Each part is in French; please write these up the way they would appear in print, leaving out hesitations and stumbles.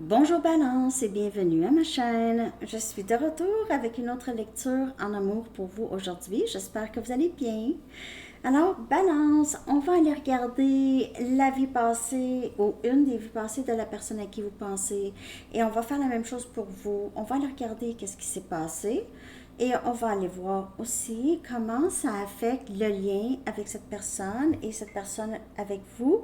Bonjour Balance et bienvenue à ma chaîne. Je suis de retour avec une autre lecture en amour pour vous aujourd'hui. J'espère que vous allez bien. Alors, Balance, on va aller regarder la vie passée ou une des vies passées de la personne à qui vous pensez. Et on va faire la même chose pour vous. On va aller regarder qu'est-ce qui s'est passé. Et on va aller voir aussi comment ça affecte le lien avec cette personne et cette personne avec vous.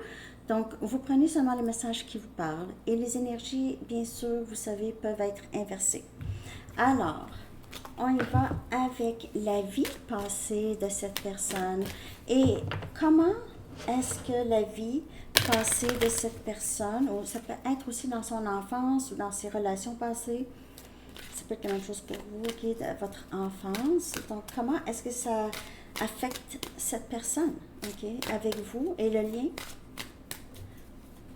Donc, vous prenez seulement les messages qui vous parlent et les énergies, bien sûr, vous savez, peuvent être inversées. Alors, on y va avec la vie passée de cette personne et comment est-ce que la vie passée de cette personne, ou ça peut être aussi dans son enfance ou dans ses relations passées, ça peut être la même chose pour vous, ok, de votre enfance. Donc, comment est-ce que ça affecte cette personne, ok, avec vous et le lien?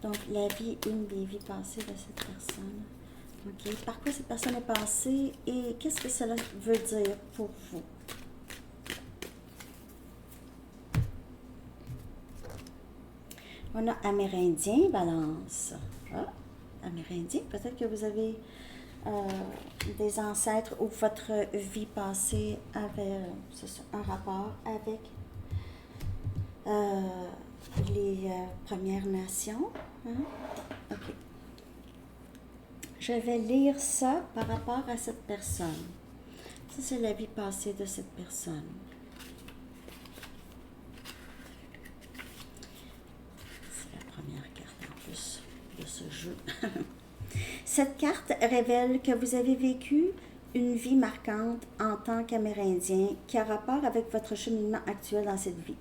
Donc, la vie, une des vies passées de cette personne. Ok, par quoi cette personne est passée et qu'est-ce que cela veut dire pour vous? On a Amérindien, Balance. Ah, Amérindien, peut-être que vous avez euh, des ancêtres ou votre vie passée avait un rapport avec euh, les Premières Nations. Hein? Ok. Je vais lire ça par rapport à cette personne. Ça, c'est la vie passée de cette personne. C'est la première carte en plus de ce jeu. Cette carte révèle que vous avez vécu une vie marquante en tant qu'Amérindien qui a rapport avec votre cheminement actuel dans cette vie.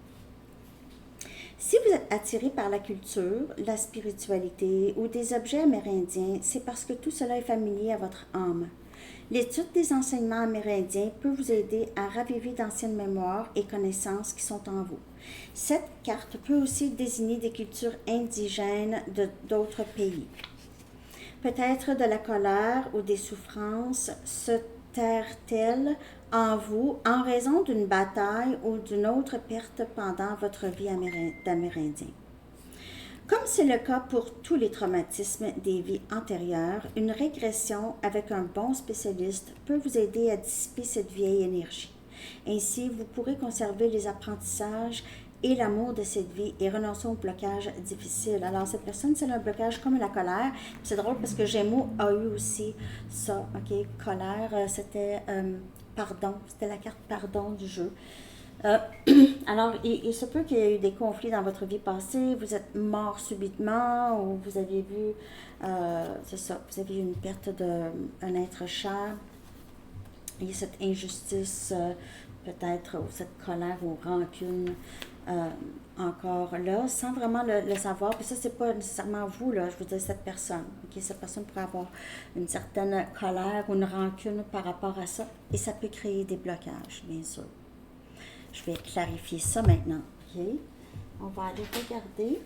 Si vous êtes attiré par la culture, la spiritualité ou des objets amérindiens, c'est parce que tout cela est familier à votre âme. L'étude des enseignements amérindiens peut vous aider à raviver d'anciennes mémoires et connaissances qui sont en vous. Cette carte peut aussi désigner des cultures indigènes d'autres pays. Peut-être de la colère ou des souffrances se terrent-elles en vous en raison d'une bataille ou d'une autre perte pendant votre vie d'Amérindien. Comme c'est le cas pour tous les traumatismes des vies antérieures, une régression avec un bon spécialiste peut vous aider à dissiper cette vieille énergie. Ainsi, vous pourrez conserver les apprentissages et l'amour de cette vie et renoncer aux blocages difficiles. Alors, cette personne, c'est un blocage comme la colère. C'est drôle parce que Gémeaux a eu aussi ça, ok? Colère, c'était pardon, c'était la carte pardon du jeu. Euh, alors, il se peut qu'il y ait eu des conflits dans votre vie passée, vous êtes mort subitement ou vous avez vu, c'est ça, vous avez eu une perte d'un être cher. Il y a cette injustice, peut-être, ou cette colère ou rancune euh, encore là, sans vraiment le savoir. Puis ça, c'est pas nécessairement vous, là, je veux dire cette personne. Ok, cette personne pourrait avoir une certaine colère ou une rancune par rapport à ça, et ça peut créer des blocages, bien sûr. Je vais clarifier ça maintenant. Ok? On va aller regarder.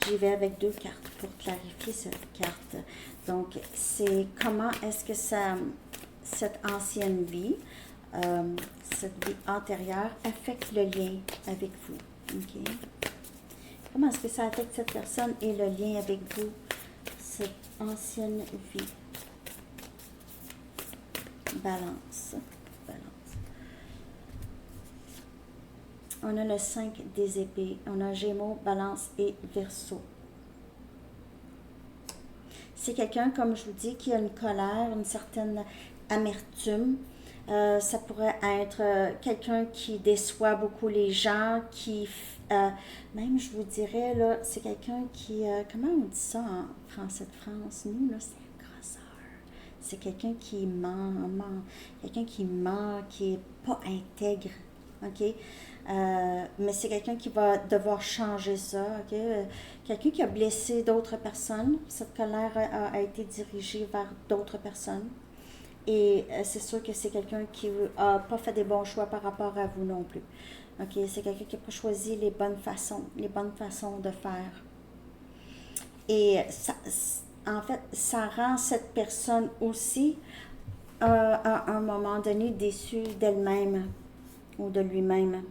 J'y vais avec deux cartes pour clarifier cette carte. Donc, c'est comment est-ce que cette ancienne vie, cette vie antérieure, affecte le lien avec vous. Ok? Comment est-ce que ça affecte cette personne et le lien avec vous, cette ancienne vie? Balance. On a le 5 des épées. On a Gémeaux, Balance et Verseau. C'est quelqu'un, comme je vous dis, qui a une colère, une certaine amertume. Ça pourrait être quelqu'un qui déçoit beaucoup les gens, qui, même je vous dirais, là, c'est quelqu'un qui, comment on dit ça en français de France? Nous, là, c'est un grosseur. C'est quelqu'un qui ment, qui est pas intègre, ok? Mais c'est quelqu'un qui va devoir changer ça, ok? Quelqu'un qui a blessé d'autres personnes. Cette colère a été dirigée vers d'autres personnes. Et c'est sûr que c'est quelqu'un qui n'a pas fait des bons choix par rapport à vous non plus. Ok? C'est quelqu'un qui n'a pas choisi les bonnes façons de faire. Et ça, en fait, ça rend cette personne aussi, à un moment donné, déçue d'elle-même ou de lui-même.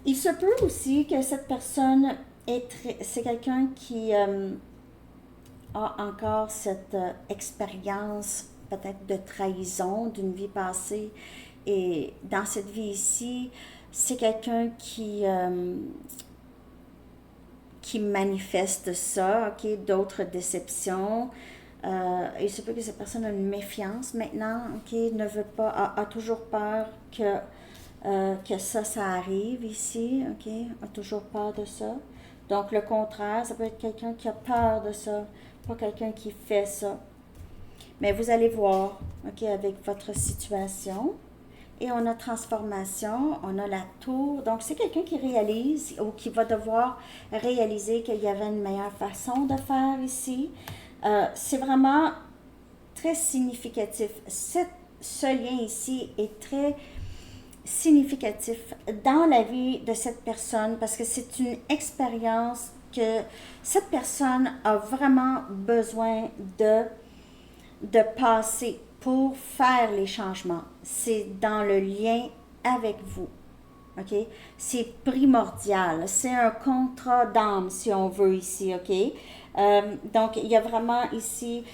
Il se peut aussi que cette personne c'est quelqu'un qui a encore cette expérience peut-être de trahison d'une vie passée. Et dans cette vie ici, c'est quelqu'un qui manifeste ça, ok, d'autres déceptions. Il se peut que cette personne a une méfiance maintenant, ok, ne veut pas, a toujours peur que ça arrive ici, ok, a toujours peur de ça. Donc le contraire, ça peut être quelqu'un qui a peur de ça, pas quelqu'un qui fait ça. Mais vous allez voir, ok, avec votre situation. Et on a transformation, on a la tour. Donc, c'est quelqu'un qui réalise ou qui va devoir réaliser qu'il y avait une meilleure façon de faire ici. C'est vraiment très significatif. Ce lien ici est très significatif dans la vie de cette personne parce que c'est une expérience que cette personne a vraiment besoin de passer pour faire les changements. C'est dans le lien avec vous. OK? C'est primordial. C'est un contrat d'âme, si on veut, ici. OK? Donc, il y a vraiment ici,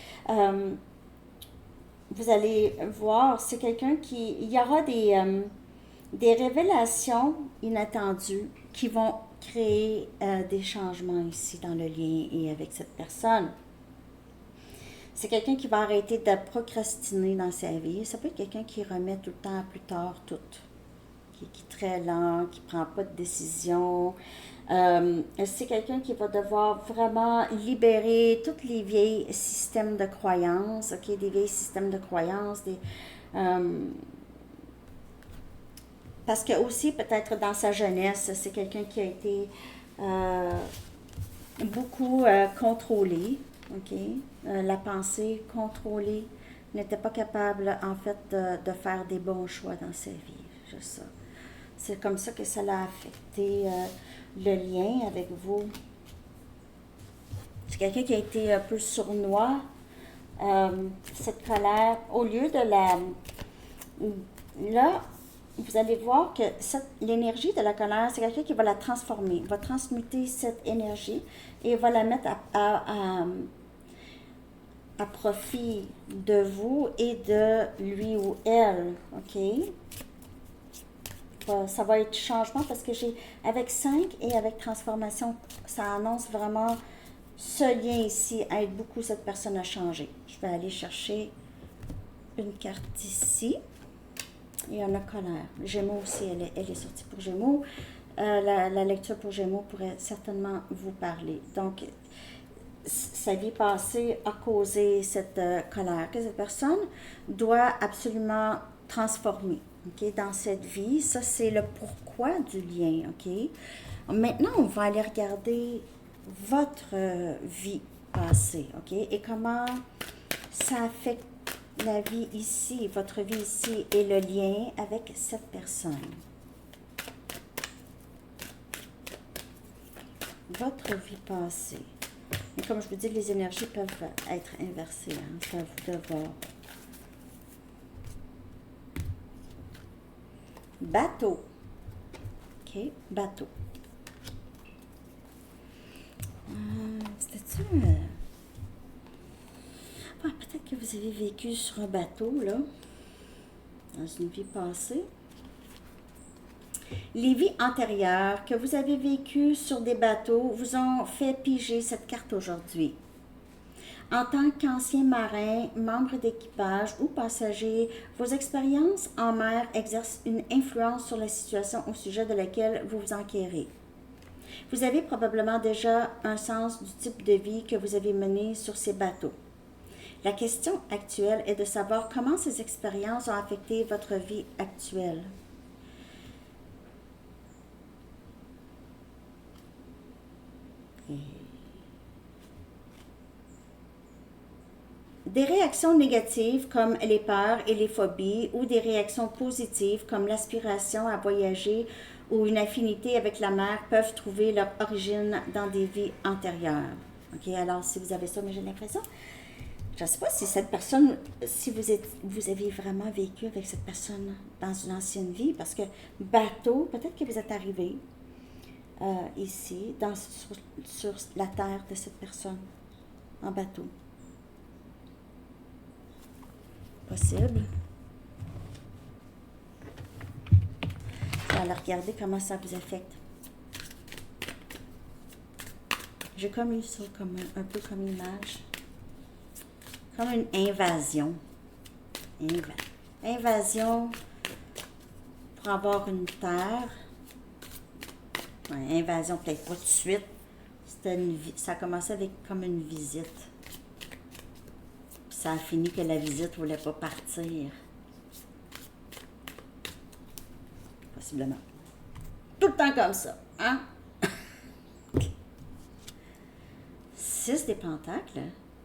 vous allez voir, c'est quelqu'un qui... Il y aura des révélations inattendues qui vont créer des changements ici dans le lien et avec cette personne. C'est quelqu'un qui va arrêter de procrastiner dans sa vie. Ça peut être quelqu'un qui remet tout le temps plus tard tout. Qui est très lent, qui ne prend pas de décision. C'est quelqu'un qui va devoir vraiment libérer tous les vieilles systèmes de croyances. OK, des vieilles systèmes de croyances. Parce que aussi, peut-être dans sa jeunesse, c'est quelqu'un qui a été beaucoup contrôlé. OK? La pensée contrôlée n'était pas capable, en fait, de faire des bons choix dans sa vie. Juste ça. C'est comme ça que ça l'a affecté le lien avec vous. C'est quelqu'un qui a été un peu sournois. Cette colère, au lieu de la... Là, vous allez voir que l'énergie de la colère, c'est quelqu'un qui va la transformer, va transmuter cette énergie et va la mettre à profit de vous et de lui ou elle, OK? Ça va être changement parce que avec 5 et avec transformation, ça annonce vraiment ce lien ici aide beaucoup cette personne à changer. Je vais aller chercher une carte ici. Et on a colère. Gémeaux aussi, elle est sortie pour Gémeaux. La lecture pour Gémeaux pourrait certainement vous parler. Donc, sa vie passée a causé cette colère que cette personne doit absolument transformer, OK, dans cette vie. Ça, c'est le pourquoi du lien, OK? Maintenant, on va aller regarder votre vie passée, OK? Et comment ça affecte la vie ici, votre vie ici et le lien avec cette personne. Votre vie passée. Et comme je vous dis, les énergies peuvent être inversées. Hein, c'est à vous de voir. Bateau. OK, bateau. C'était-tu... peut-être que vous avez vécu sur un bateau, là, dans une vie passée. Les vies antérieures que vous avez vécues sur des bateaux vous ont fait piger cette carte aujourd'hui. En tant qu'ancien marin, membre d'équipage ou passager, vos expériences en mer exercent une influence sur la situation au sujet de laquelle vous vous enquérez. Vous avez probablement déjà un sens du type de vie que vous avez mené sur ces bateaux. La question actuelle est de savoir comment ces expériences ont affecté votre vie actuelle. Des réactions négatives comme les peurs et les phobies ou des réactions positives comme l'aspiration à voyager ou une affinité avec la mer peuvent trouver leur origine dans des vies antérieures. OK, alors si vous avez ça, mais j'ai l'impression... Je ne sais pas si cette personne, si vous avez vraiment vécu avec cette personne dans une ancienne vie, parce que bateau, peut-être que vous êtes arrivé ici, sur la terre de cette personne, en bateau. Possible. Alors, regardez comment ça vous affecte. J'ai comme eu ça, comme un peu comme image. Comme une invasion. Invasion pour avoir une terre. Ouais, invasion, peut-être pas tout de suite. Ça a commencé avec comme une visite. Puis ça a fini que la visite ne voulait pas partir. Possiblement. Tout le temps comme ça, hein? 6 des pentacles.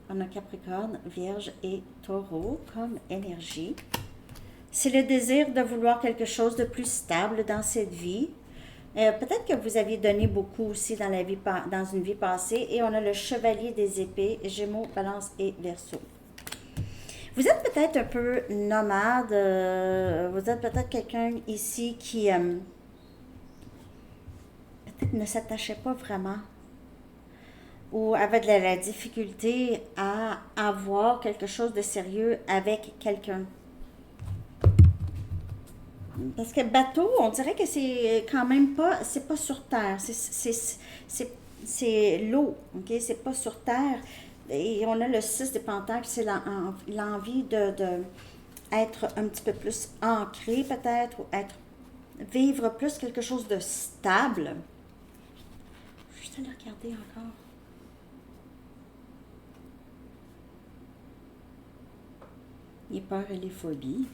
On a Capricorne, Vierge et Taureau comme énergie. C'est le désir de vouloir quelque chose de plus stable dans cette vie. Peut-être que vous aviez donné beaucoup aussi dans une vie passée. Et on a le Chevalier des épées, Gémeaux, Balance et Verseau. Vous êtes peut-être un peu nomade. Vous êtes peut-être quelqu'un ici qui peut-être ne s'attachait pas vraiment ou avait de la difficulté à avoir quelque chose de sérieux avec quelqu'un. Parce que bateau, on dirait que c'est quand même pas, c'est pas sur terre, c'est l'eau, ok? C'est pas sur terre. Et on a le 6 de Pentacles, c'est l'envie de être un petit peu plus ancré peut-être, ou vivre plus quelque chose de stable. Je vais juste aller regarder encore. Les peurs et les phobies.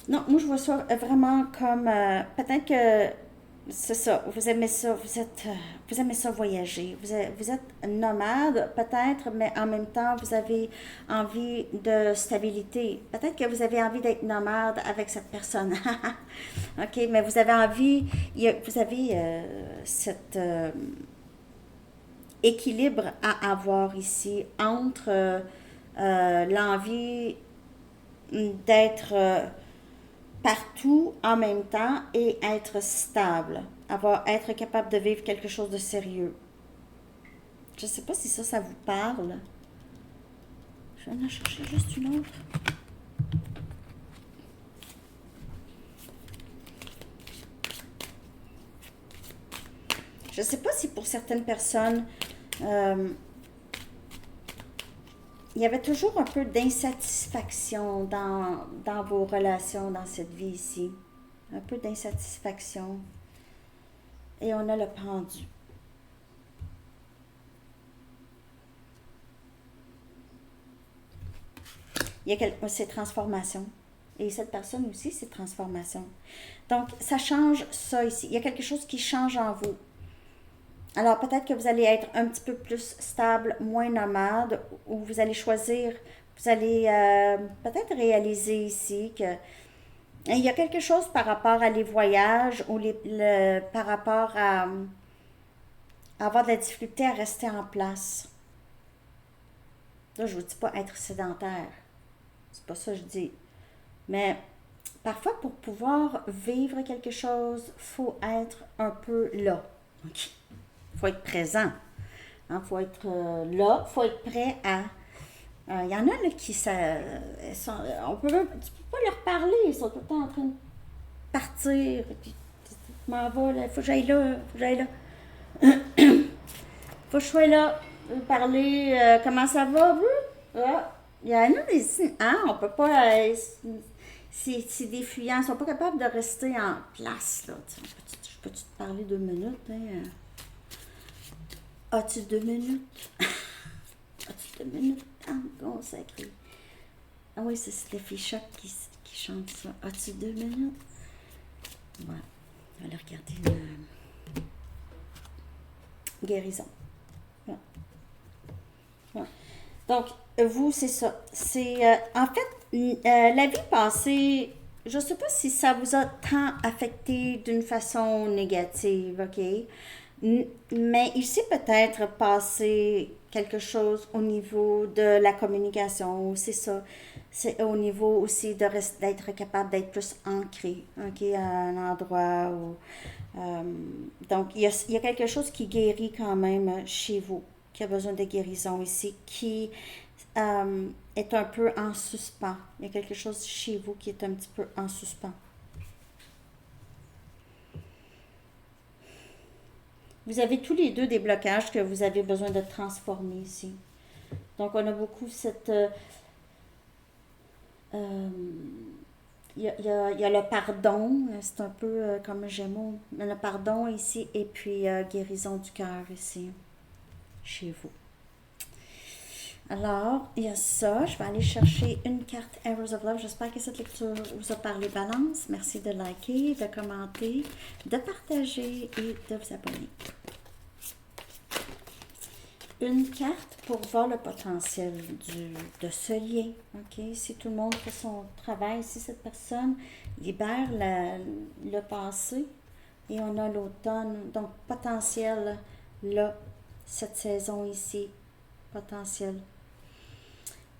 Non, moi je vois ça vraiment comme peut-être que c'est ça, vous aimez ça, vous aimez ça voyager, vous êtes nomade peut-être, mais en même temps vous avez envie de stabilité. Peut-être que vous avez envie d'être nomade avec cette personne. OK, mais vous avez envie, vous avez cet équilibre à avoir ici entre l'envie d'être partout en même temps et être stable, être capable de vivre quelque chose de sérieux. Je ne sais pas si ça vous parle. Je vais en chercher juste une autre. Je ne sais pas si pour certaines personnes, il y avait toujours un peu d'insatisfaction dans vos relations, dans cette vie ici. Un peu d'insatisfaction. Et on a le pendu. C'est transformation. Et cette personne aussi, c'est transformation. Donc, ça change ça ici. Il y a quelque chose qui change en vous. Alors, peut-être que vous allez être un petit peu plus stable, moins nomade, ou vous allez choisir, vous allez peut-être réaliser ici que il y a quelque chose par rapport à les voyages ou par rapport à avoir de la difficulté à rester en place. Là, je ne vous dis pas être sédentaire. C'est pas ça que je dis. Mais parfois, pour pouvoir vivre quelque chose, il faut être un peu là. OK. Il faut être présent. Il faut être là. Il faut être prêt à... Il y en a là, qui... tu peux pas leur parler. Ils sont tout le temps en train de partir. Puis, je m'en vais, il faut que j'aille là. Faut que je sois là. Parler. Comment ça va? Il y en a des... on peut pas... c'est des fuyants. Ils sont pas capables de rester en place. Là. Je peux-tu te parler 2 minutes? Hein? As-tu 2 minutes? As-tu 2 minutes? Consacré. Ah oui, c'est Steffi Choc qui chante ça. As-tu 2 minutes? Voilà. On va aller regarder guérison. Voilà. Voilà. Donc, vous, c'est ça. C'est, en fait, la vie passée, je ne sais pas si ça vous a tant affecté d'une façon négative, OK? Mais il s'est peut-être passé quelque chose au niveau de la communication, c'est ça. C'est au niveau aussi d'être capable d'être plus ancré, ok, à un endroit où... euh, donc, il y a quelque chose qui guérit quand même chez vous, qui a besoin de guérison ici, qui est un peu en suspens. Il y a quelque chose chez vous qui est un petit peu en suspens. Vous avez tous les deux des blocages que vous avez besoin de transformer ici. Donc, on a beaucoup cette... euh, il y a le pardon, c'est un peu comme Gémeaux. Le pardon ici, et puis guérison du cœur ici, chez vous. Alors, il y a ça. Je vais aller chercher une carte Arrows of Love. J'espère que cette lecture vous a parlé balance. Merci de liker, de commenter, de partager et de vous abonner. Une carte pour voir le potentiel de ce lien. Ok, si tout le monde fait son travail, si cette personne libère le passé et on a l'automne, donc potentiel là, cette saison ici, potentiel.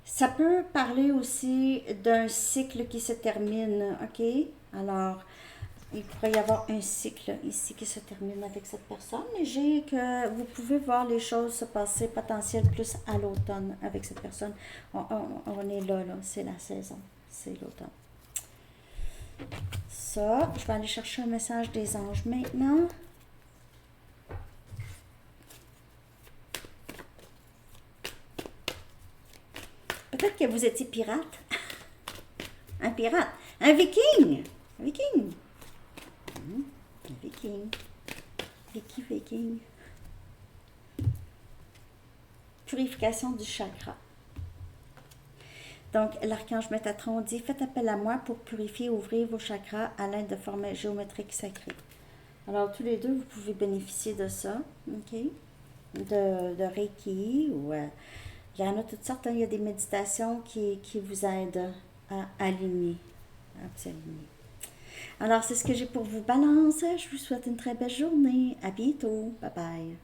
Ça peut parler aussi d'un cycle qui se termine, ok? Alors, il pourrait y avoir un cycle ici qui se termine avec cette personne, mais j'ai que vous pouvez voir les choses se passer potentiel plus à l'automne avec cette personne. On est là, c'est la saison, c'est l'automne. Ça, je vais aller chercher un message des anges maintenant. Peut-être que vous étiez pirate. Un pirate. Un viking. Un viking. Un viking. Viking. Purification du chakra. Donc, l'archange Métatron dit: faites appel à moi pour purifier et ouvrir vos chakras à l'aide de formes géométriques sacrées. Alors, tous les deux, vous pouvez bénéficier de ça, ok? De Reiki, ou il y en a toutes sortes, hein. Il y a des méditations qui vous aident à aligner, à vous aligner. Alors, c'est ce que j'ai pour vous, Balance. Je vous souhaite une très belle journée. À bientôt. Bye bye.